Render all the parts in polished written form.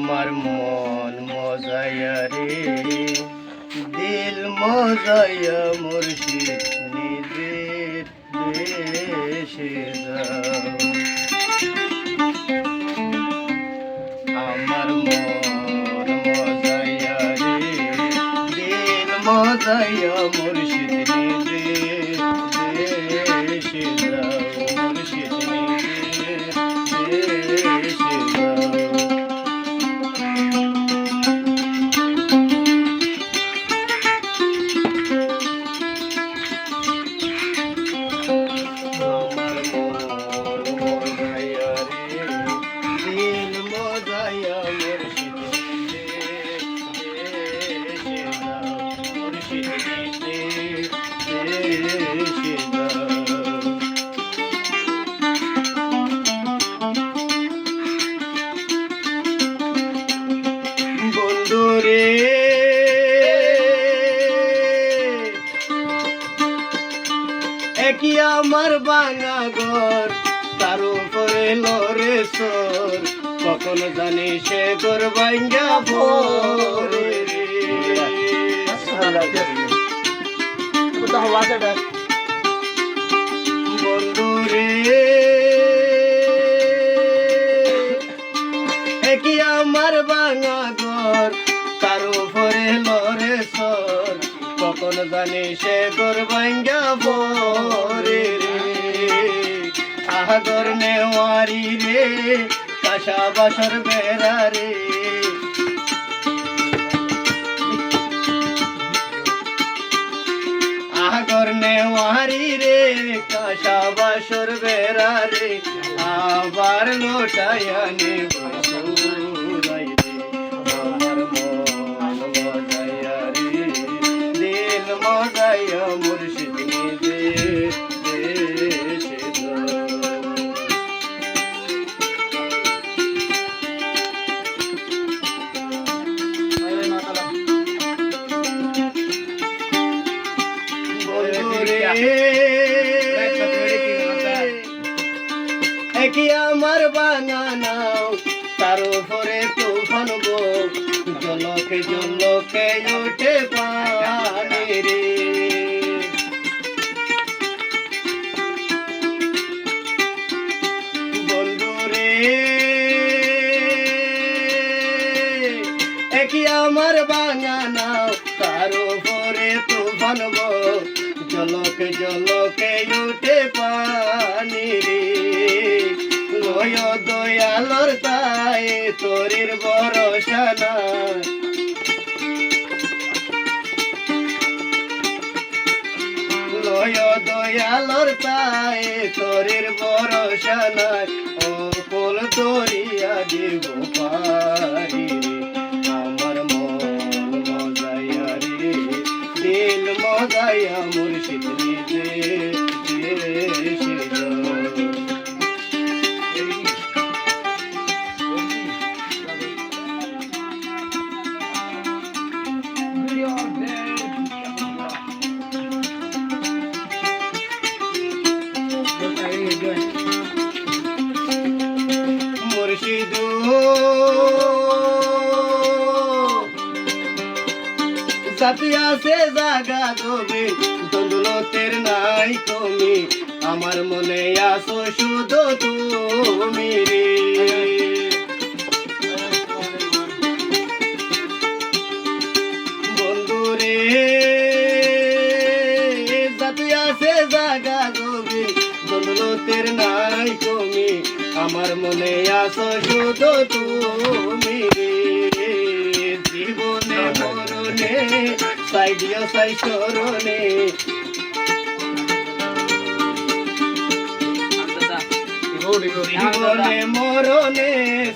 আমার মন মজায়া রে দিল মজায়া মুর্শিদ নিজের দেশে যাও। আমার মন মজায়া রে দিল মজায়া মুর্শিদ নিজের দেশে যাও। মুর্শিদ নিজের দেশে যাও। বন্ধুরে একই আমার বাঙা ঘর তার উপরে লরে সর কখন জানি সে ঘর ভাঙ্গা ভরে বন্ধুরে একই আমার বাঙা ঘর তার উপরে লরে সর কখন জানি সে ঘর ভাঙ্গা ভরে রে। আদর নেওয়ারি রে কাশা বাসর বেড়া রে। আগর নেওয়ারি রে কাশা বাসর বেড়া রে। আবার লোটাইয়া নেব সুরাই রে। আমার মন মজায়া রে দিল মজায়া মুর্শিদ নিজের দেশে যাও। একই আমার বানানাও তার উপরে তুফান গো জলকে জলকে উঠে পানি রে। বন্ধুরে একই আমার বানানাও তার উপরে তুফান গো জলকে জলকে উঠে পানি রে। লয় দয়ালর তাই তোরির ভরসা না। লয় দয়ালর তাই তোরির ভরসা নাই। ও কোল তোরিয়া দিব পারি রে। আমার মন মজায়া রে দিল মজায়া মুর্শিদ নিজের দেশে যাও। মুর্শিদ সাথী আছে জাগা দবে দৌলতের নাই তুমি। আমার মনে আসো শুধু তুমি রে। বন্ধুরে সাথী আছে জাগা দবে দৌলতের নাই তুমি। আমার মনে আসো শুধু তুমি রে। জীবনে মরণে সাই দিও সাই চরণে। জীবনে মরণে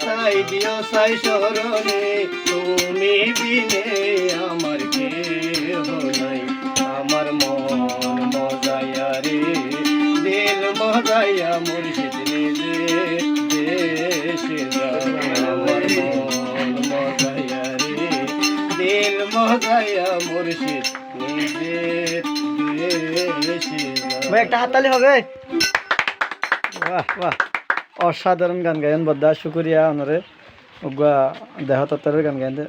সাই দিও সাই চরণে। তুমি বিনে আমার কেহ নাই। আমার মন মজায়া রে দিল মজায়া মুর্শিদ নিজের দেশে যাও। আমার মন মজায়া রে দিল মজায়া মুর্শিদ নিজের দেশে যাও। ভাই একটা হাততালি হবে। বাহ বাহ, অসাধারণ গান গায়েন বদ্দা, শুকরিয়া ওনারে। ওগুয়া দেহ তত্ত্বের গান গাইতে